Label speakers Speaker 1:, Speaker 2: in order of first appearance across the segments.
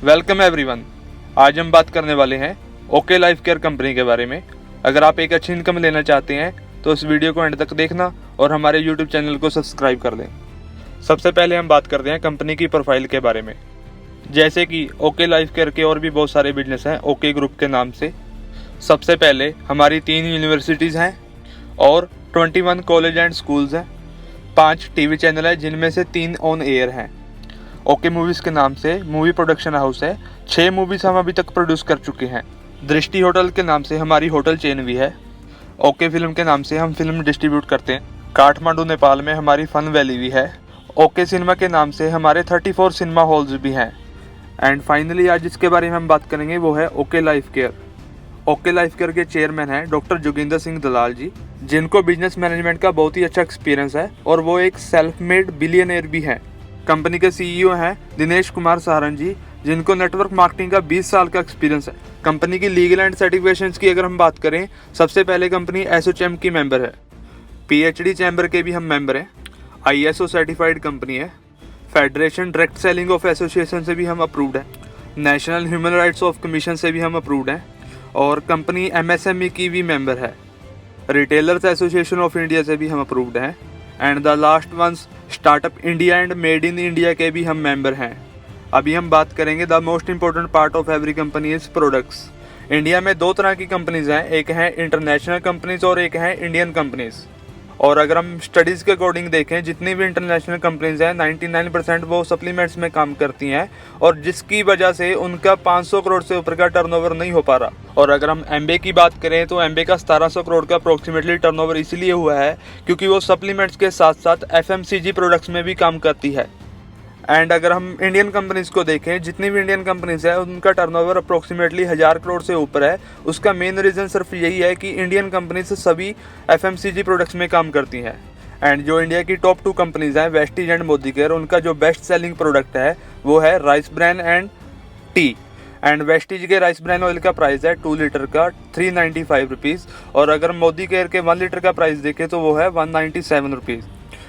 Speaker 1: Welcome everyone. आज हम बात करने वाले हैं ओके लाइफ केयर कंपनी के बारे में। अगर आप एक अच्छी इनकम लेना चाहते हैं तो इस वीडियो को एंड तक देखना और हमारे यूट्यूब चैनल को सब्सक्राइब कर लें। सबसे पहले हम बात करते हैं कंपनी की प्रोफाइल के बारे में। जैसे कि ओके लाइफ केयर के और भी बहुत सारे बिजनेस हैं ओके ग्रुप के नाम से। सबसे पहले हमारी 3 यूनिवर्सिटीज़ हैं और 21 कॉलेज एंड स्कूल्स हैं। 5 टीवी चैनल है जिनमें से 3 ऑन एयर हैं। ओके मूवीज़ के नाम से मूवी प्रोडक्शन हाउस है। 6 मूवीज़ हम अभी तक प्रोड्यूस कर चुके हैं। दृष्टि होटल के नाम से हमारी होटल चेन भी है। ओके फिल्म के नाम से हम फिल्म डिस्ट्रीब्यूट करते हैं। काठमांडू नेपाल में हमारी फन वैली भी है। ओके सिनेमा के नाम से हमारे 34 सिनेमा हॉल्स भी हैं। एंड फाइनली आज जिसके बारे में हम बात करेंगे वो है okay life care. Okay life care के चेयरमैन हैं डॉक्टर जोगिंदर सिंह दलाल जी, जिनको बिजनेस मैनेजमेंट का बहुत ही अच्छा एक्सपीरियंस है और वो एक सेल्फ मेड बिलियनियर भी हैं। कंपनी के सीईओ हैं दिनेश कुमार सहारन जी, जिनको नेटवर्क मार्केटिंग का 20 साल का एक्सपीरियंस है। कंपनी की लीगल एंड सर्टिफिकेशंस की अगर हम बात करें, सबसे पहले कंपनी एसोचैम की मेंबर है। पीएचडी चैम्बर के भी हम मेंबर हैं। आईएसओ सर्टिफाइड कंपनी है। Federation direct selling of association से भी हम अप्रूव्ड हैं। National human rights of commission से भी हम अप्रूव्ड हैं और कंपनी एमएसएमई की भी मेंबर है। रिटेलर्स एसोसिएशन ऑफ इंडिया से भी हम अप्रूव्ड हैं। And the last ones startup India and made in India के भी हम मेंबर हैं। अभी हम बात करेंगे the most important part of every company is products. India में 2 तरह की कंपनीज हैं, एक है इंटरनेशनल कंपनीज और एक है इंडियन कंपनीज। और अगर हम स्टडीज़ के अकॉर्डिंग देखें, जितनी भी इंटरनेशनल कंपनीज हैं 99% वो सप्लीमेंट्स में काम करती हैं और जिसकी वजह से उनका 500 करोड़ से ऊपर का टर्नओवर नहीं हो पा रहा। और अगर हम एमबे की बात करें तो एमबे का 1700 करोड़ का अप्रोक्सीमेटली टर्नओवर इसलिए हुआ है क्योंकि वो सप्लीमेंट्स के साथ साथ एफएमसीजी प्रोडक्ट्स में भी काम करती है। एंड अगर हम इंडियन कंपनीज को देखें, जितनी भी इंडियन कंपनीज है उनका टर्नओवर अप्रोक्सीमेटली 1000 करोड़ से ऊपर है। उसका मेन रीज़न सिर्फ यही है कि इंडियन कंपनीज सभी एफएमसीजी प्रोडक्ट्स में काम करती हैं। एंड जो इंडिया की टॉप 2 कंपनीज हैं वेस्टीज एंड मोदी केयर, उनका जो बेस्ट सेलिंग प्रोडक्ट है वो है rice bran and tea. And Vestige के राइस ब्रैन ऑयल का प्राइस है 2 लीटर का 395 रुपीज़ और अगर मोदी केयर के 1 लीटर का प्राइस देखें तो वो है 197 रुपीज़।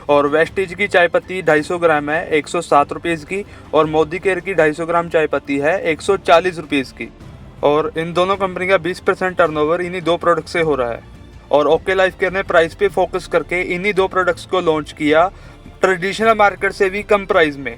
Speaker 1: और वेस्टीज की चाय पत्ती 250 ग्राम है 107 रुपीज़ की और मोदी केयर की 250 ग्राम चाय पत्ती है 140 रुपीज़ की। और इन दोनों कंपनी का 20% टर्नओवर इन्हीं 2 प्रोडक्ट से हो रहा है। और ओके लाइफ केयर ने प्राइस पे फोकस करके इन्हीं 2 प्रोडक्ट्स को लॉन्च किया ट्रेडिशनल मार्केट से भी कम प्राइस में।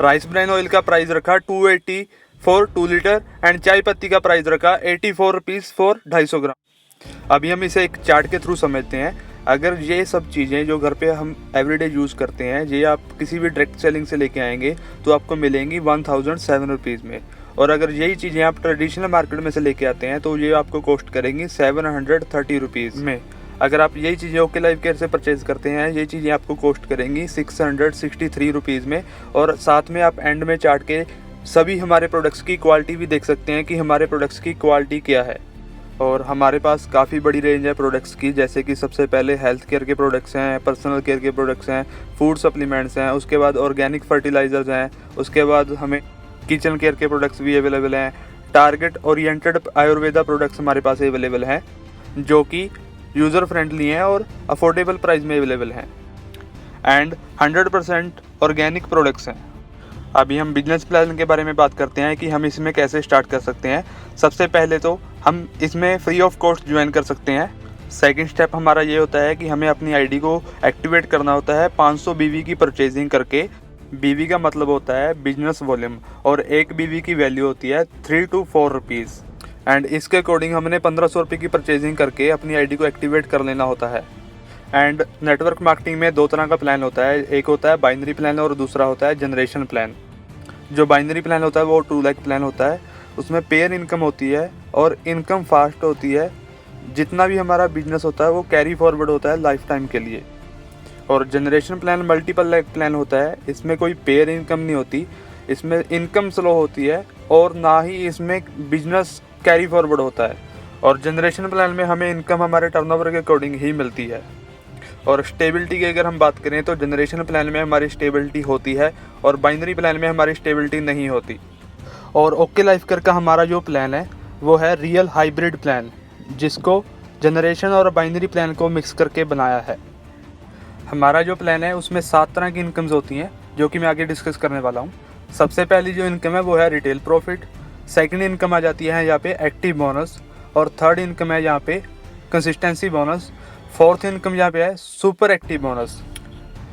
Speaker 1: राइस ब्रैन ऑयल का प्राइस रखा 280 फॉर 2 लीटर एंड चाय पत्ती का प्राइस रखा 84 रुपीज़ फॉर 250 ग्राम। अभी हम इसे एक चार्ट के थ्रू समझते हैं। अगर ये सब चीज़ें जो घर पे हम एवरीडे यूज़ करते हैं, ये आप किसी भी डायरेक्ट सेलिंग से लेके आएंगे तो आपको मिलेंगी 1007 रुपीज़ में। और अगर यही चीज़ें आप ट्रेडिशनल मार्केट में से लेके आते हैं तो ये आपको कॉस्ट करेंगी 730 रुपीज़ में। अगर आप यही चीज़ें ओके लाइफ केयर से परचेज़ करते हैं, ये चीज़ें आपको कॉस्ट करेंगी 663 रुपीज़ में। और साथ में आप एंड में चार्ट के सभी हमारे प्रोडक्ट्स की क्वालिटी भी देख सकते हैं कि हमारे प्रोडक्ट्स की क्वालिटी क्या है। और हमारे पास काफ़ी बड़ी रेंज है प्रोडक्ट्स की, जैसे कि सबसे पहले हेल्थ केयर के प्रोडक्ट्स हैं, पर्सनल केयर के प्रोडक्ट्स हैं, फूड सप्लीमेंट्स हैं, उसके बाद ऑर्गेनिक फर्टिलाइजर्स हैं, उसके बाद हमें किचन केयर के प्रोडक्ट्स भी अवेलेबल हैं। टारगेट ओरिएंटेड आयुर्वेदा प्रोडक्ट्स हमारे पास अवेलेबल हैं जो कि यूज़र फ्रेंडली हैं और अफोर्डेबल प्राइस में अवेलेबल हैं। एंड 100% ऑर्गेनिक प्रोडक्ट्स हैं। अभी हम बिजनेस प्लान के बारे में बात करते हैं कि हम इसमें कैसे स्टार्ट कर सकते हैं। सबसे पहले तो हम इसमें फ्री ऑफ कॉस्ट ज्वाइन कर सकते हैं। सेकंड स्टेप हमारा ये होता है कि हमें अपनी आईडी को एक्टिवेट करना होता है 500 बीवी की परचेजिंग करके। बीवी का मतलब होता है बिजनेस वॉल्यूम और एक बीवी की वैल्यू होती है 3 to 4 रुपीज़। एंड इसके अकॉर्डिंग हमने 1500 रुपये की परचेजिंग करके अपनी आईडी को एक्टिवेट कर लेना होता है। एंड नेटवर्क मार्केटिंग में 2 तरह का प्लान होता है, एक होता है बाइनरी प्लान और दूसरा होता है जनरेशन प्लान। जो बाइनरी प्लान होता है वो 2 लाख प्लान होता है। उसमें पेयर इनकम होती है और इनकम फास्ट होती है। जितना भी हमारा बिजनेस होता है वो कैरी फॉरवर्ड होता है लाइफ टाइम के लिए। और generation plan multiple lakh plan होता है, इसमें कोई पेयर इनकम नहीं होती, इसमें इनकम स्लो होती है और ना ही इसमें बिजनेस कैरी फॉरवर्ड होता है। और जनरेशन प्लान में हमें इनकम हमारे टर्नओवर के अकॉर्डिंग ही मिलती है। और स्टेबिलिटी की अगर हम बात करें तो जनरेशन प्लान में हमारी स्टेबिलिटी होती है और बाइनरी प्लान में हमारी स्टेबिलिटी नहीं होती। और ओके लाइफ केयर का हमारा जो प्लान है वो है रियल हाइब्रिड प्लान, जिसको जनरेशन और बाइनरी प्लान को मिक्स करके बनाया है। हमारा जो प्लान है उसमें 7 तरह की इनकम्स होती हैं जो कि मैं आगे डिस्कस करने वाला हूँ। सबसे पहली जो इनकम है वो है रिटेल प्रॉफिट, सेकंड इनकम आ जाती है यहाँ पे एक्टिव बोनस, और थर्ड इनकम है यहाँ पे कंसिस्टेंसी बोनस, फोर्थ इनकम यहाँ पे है super active bonus,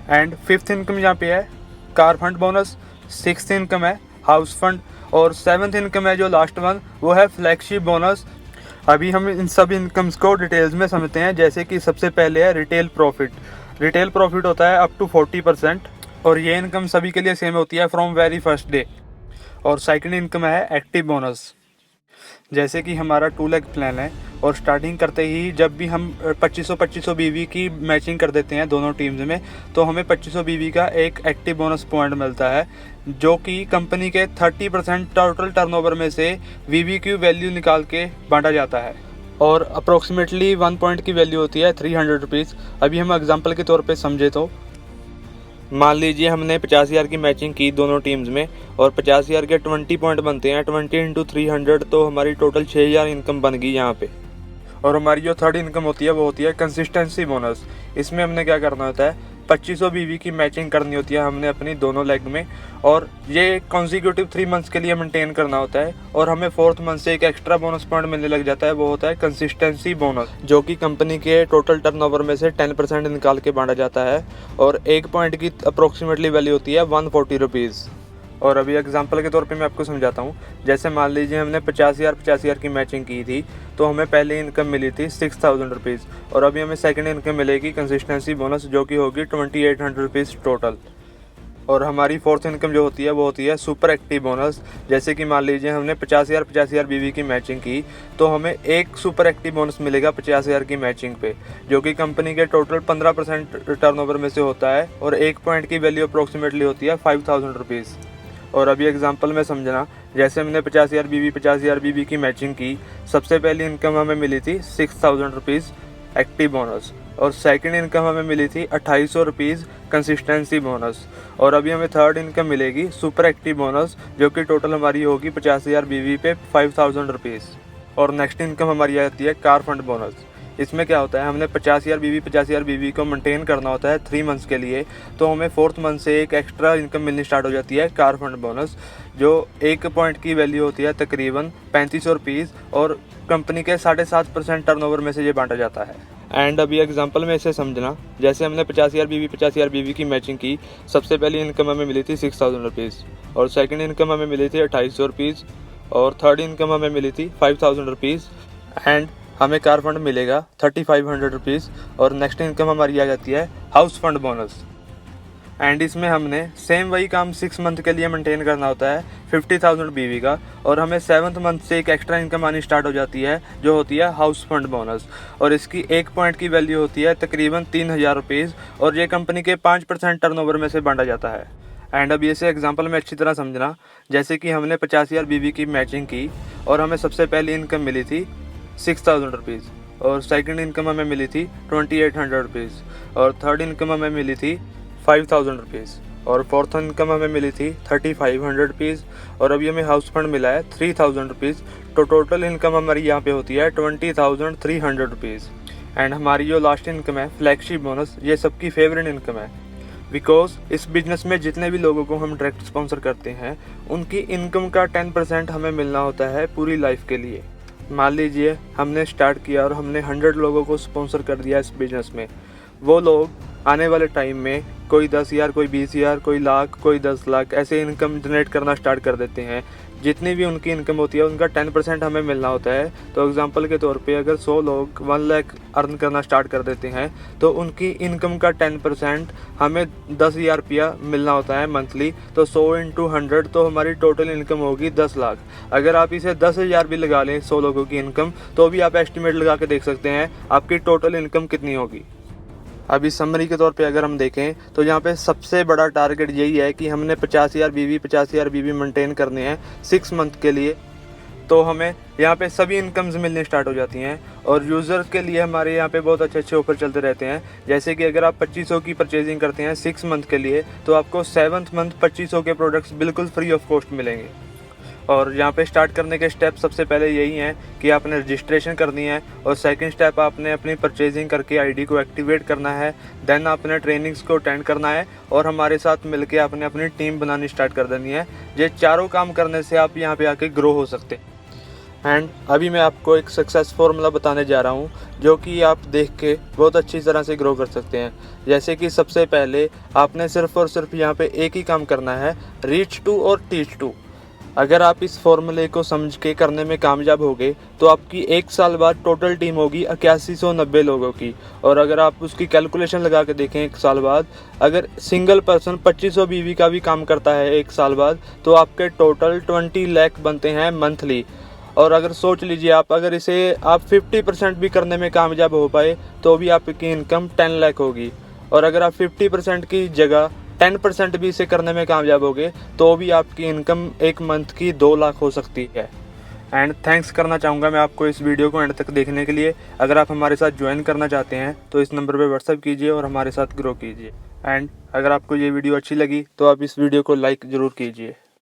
Speaker 1: and fifth income यहाँ पे है car fund bonus, sixth income है हाउस फंड, और सेवन्थ इनकम है जो लास्ट वन वो है फ्लैगशिप बोनस। अभी हम इन सब इनकम्स को डिटेल्स में समझते हैं। जैसे कि सबसे पहले है रिटेल प्रॉफिट। रिटेल प्रॉफिट होता है अप टू 40%, और ये इनकम सभी के लिए सेम होती है फ्रॉम वेरी फर्स्ट डे। और सेकंड इनकम है एक्टिव बोनस। जैसे कि हमारा 2 लाख प्लान है और स्टार्टिंग करते ही जब भी हम 2500 बीवी की मैचिंग कर देते हैं दोनों टीम्स में, तो हमें 2500 बीवी का एक एक्टिव बोनस पॉइंट मिलता है, जो कि कंपनी के 30% टोटल टर्नओवर में से वीवी की वैल्यू निकाल के बांटा जाता है। और अप्रोक्सीमेटली 1 पॉइंट की वैल्यू होती है 300 रुपीज़। अभी हम एग्जाम्पल के तौर पर समझे तो मान लीजिए हमने 50,000 की मैचिंग की दोनों टीम्स में, और 50,000 के 20 पॉइंट बनते हैं, 20 इंटू 300, तो हमारी टोटल 6,000 इनकम बन गई यहाँ पे। और हमारी जो थर्ड इनकम होती है वो होती है कंसिस्टेंसी बोनस। इसमें हमने क्या करना होता है, 2500 बीवी की मैचिंग करनी होती है हमने अपनी दोनों लेग में, और ये कॉन्सिक्यूटिव 3 मंथ्स के लिए मेंटेन करना होता है। और हमें 4th मंथ से एक एक्स्ट्रा बोनस पॉइंट मिलने लग जाता है, वो होता है कंसिस्टेंसी बोनस, जो कि कंपनी के टोटल टर्नओवर में से 10% निकाल के बांटा जाता है, और 1 पॉइंट की अप्रोक्सीमेटली वैल्यू होती है 140 रुपीज़। और अभी एग्जांपल के तौर पे मैं आपको समझाता हूँ। जैसे मान लीजिए हमने 50,000 की मैचिंग की थी, तो हमें पहले इनकम मिली थी 6,000 रुपीज़, और अभी हमें सेकंड इनकम मिलेगी कंसिस्टेंसी बोनस, जो कि होगी 2,800 रुपीज़ टोटल। और हमारी फोर्थ इनकम जो होती है वो होती है सुपर एक्टिव बोनस। जैसे कि मान लीजिए हमने 50,000 बीवी की मैचिंग की, तो हमें एक सुपर एक्टिव बोनस मिलेगा 50,000 की मैचिंग पे, जो कि कंपनी के टोटल 15% टर्नओवर में से होता है, और 1 पॉइंट की वैल्यू अप्रोक्सीमेटली होती है 5,000 रुपीज़। और अभी एग्जांपल में समझना, जैसे हमने 50,000 बीवी की मैचिंग की, सबसे पहली इनकम हमें मिली थी 6,000 रुपीज़ एक्टिव बोनस, और सेकंड इनकम हमें मिली थी 2,800 रुपीज़ कंसिस्टेंसी बोनस, और अभी हमें थर्ड इनकम मिलेगी सुपर एक्टिव बोनस, जो कि टोटल हमारी होगी 50,000 बीवी पे 5,000 रुपीज़। और नेक्स्ट इनकम हमारी आती है कार फंड बोनस। इसमें क्या होता है, हमने 50,000 बीवी को मेंटेन करना होता है 3 मंथ्स के लिए, तो हमें 4th मंथ से एक एक्स्ट्रा इनकम मिलनी स्टार्ट हो जाती है कार फंड बोनस, जो 1 पॉइंट की वैल्यू होती है तकरीबन 3,500 रुपीज़, और कंपनी के 7.5% टर्नओवर में से ये बांटा जाता है। एंड अभी एग्जांपल में इसे समझना, जैसे हमने 50,000 बीवी की मैचिंग की, सबसे पहली इनकम हमें मिली थी 6,000 रुपीज़, और सेकंड इनकम हमें मिली थी 2,800 रुपीज़, और थर्ड इनकम हमें मिली थी 5,000 रुपीज़, एंड हमें कार फंड मिलेगा 3,500 रुपीज़। और नेक्स्ट इनकम हमारी आ जाती है हाउस फंड बोनस, एंड इसमें हमने सेम वही काम 6 मंथ के लिए मेंटेन करना होता है 50,000 बीवी का, और हमें 7th मंथ से एक एक्स्ट्रा इनकम आनी स्टार्ट हो जाती है, जो होती है हाउस फंड बोनस, और इसकी 1 पॉइंट की वैल्यू होती है तकरीबन 3,000 रुपीज़, और ये कंपनी के 5% टर्नओवर में से बांटा जाता है। एंड अब इसे एग्जांपल में अच्छी तरह समझना, जैसे कि हमने 50,000 बीवी की मैचिंग की, और हमें सबसे पहली इनकम मिली थी 6,000 रुपीज़, और सेकंड इनकम हमें मिली थी 2,800 रुपीज़, और थर्ड इनकम हमें मिली थी 5,000 रुपीज़, और फोर्थ इनकम हमें मिली थी 3,500 रुपीज़, और अभी हमें हाउस फंड मिला है 3,000 रुपीज़। तो टोटल इनकम हमारी यहाँ पे होती है 20,300 रुपीज़। एंड हमारी जो लास्ट इनकम है फ्लैगशिप बोनस, ये सबकी फेवरेट इनकम है, बिकॉज इस बिज़नेस में जितने भी लोगों को हम डायरेक्ट स्पॉन्सर करते हैं, उनकी इनकम का 10% हमें मिलना होता है पूरी लाइफ के लिए। मान लीजिए हमने स्टार्ट किया और हमने 100 लोगों को स्पॉन्सर कर दिया इस बिज़नेस में, वो लोग आने वाले टाइम में कोई 10,000, कोई 20,000, कोई लाख, कोई 10 लाख ऐसे इनकम जनरेट करना स्टार्ट कर देते हैं। जितनी भी उनकी इनकम होती है उनका 10% हमें मिलना होता है। तो एग्जांपल के तौर पे अगर 100 लोग 1 लाख अर्न करना स्टार्ट कर देते हैं, तो उनकी इनकम का 10% हमें 10,000 रुपया मिलना होता है मंथली। तो 100 इंटू 100 तो हमारी टोटल इनकम होगी 10 लाख। अगर आप इसे 10,000 भी लगा लें 100 लोगों की इनकम, तो भी आप एस्टिमेट लगा के देख सकते हैं आपकी टोटल इनकम कितनी होगी। अभी समरी के तौर पे अगर हम देखें तो यहाँ पे सबसे बड़ा टारगेट यही है कि हमने 50,000 बीवी मेंटेन करने हैं 6 मंथ के लिए। तो हमें यहाँ पे सभी इनकम्स मिलने स्टार्ट हो जाती हैं, और यूज़र्स के लिए हमारे यहाँ पे बहुत अच्छे ऑफर चलते रहते हैं। जैसे कि अगर आप 2500 की परचेजिंग करते हैं 6 मंथ के लिए, तो आपको 7th मंथ 2500 के प्रोडक्ट्स बिल्कुल फ्री ऑफ कॉस्ट मिलेंगे। और यहाँ पे स्टार्ट करने के स्टेप सबसे पहले यही हैं कि आपने रजिस्ट्रेशन करनी है, और सेकंड स्टेप आपने अपनी परचेजिंग करके आईडी को एक्टिवेट करना है। देन आपने ट्रेनिंग्स को अटेंड करना है और हमारे साथ मिलके आपने अपनी टीम बनानी स्टार्ट कर देनी है। ये चारों काम करने से आप यहाँ पे आके ग्रो हो सकते हैं। एंड अभी मैं आपको एक सक्सेस फॉर्मूला बताने जा रहा हूँ जो कि आप देख के बहुत अच्छी तरह से ग्रो कर सकते हैं। जैसे कि सबसे पहले आपने सिर्फ और सिर्फ यहाँ पे एक ही काम करना है, रीच टू और टीच टू। अगर आप इस फॉर्मूले को समझ के करने में कामयाब हो गए तो आपकी 1 साल बाद टोटल टीम होगी 8190 लोगों की। और अगर आप उसकी कैलकुलेशन लगा के देखें 1 साल बाद, अगर सिंगल पर्सन 2500 बीवी का भी काम करता है 1 साल बाद, तो आपके टोटल 20 लाख बनते हैं मंथली। और अगर सोच लीजिए आप, अगर इसे आप 50% भी करने में कामयाब हो पाए तो भी आपकी इनकम 10 लाख होगी। और अगर आप 50% की जगह 10% भी इसे करने में कामयाब हो गए तो भी आपकी इनकम एक मंथ की 2 लाख हो सकती है। एंड थैंक्स करना चाहूँगा मैं आपको इस वीडियो को एंड तक देखने के लिए। अगर आप हमारे साथ ज्वाइन करना चाहते हैं तो इस नंबर पे व्हाट्सअप कीजिए और हमारे साथ ग्रो कीजिए। एंड अगर आपको ये वीडियो अच्छी लगी तो आप इस वीडियो को लाइक ज़रूर कीजिए।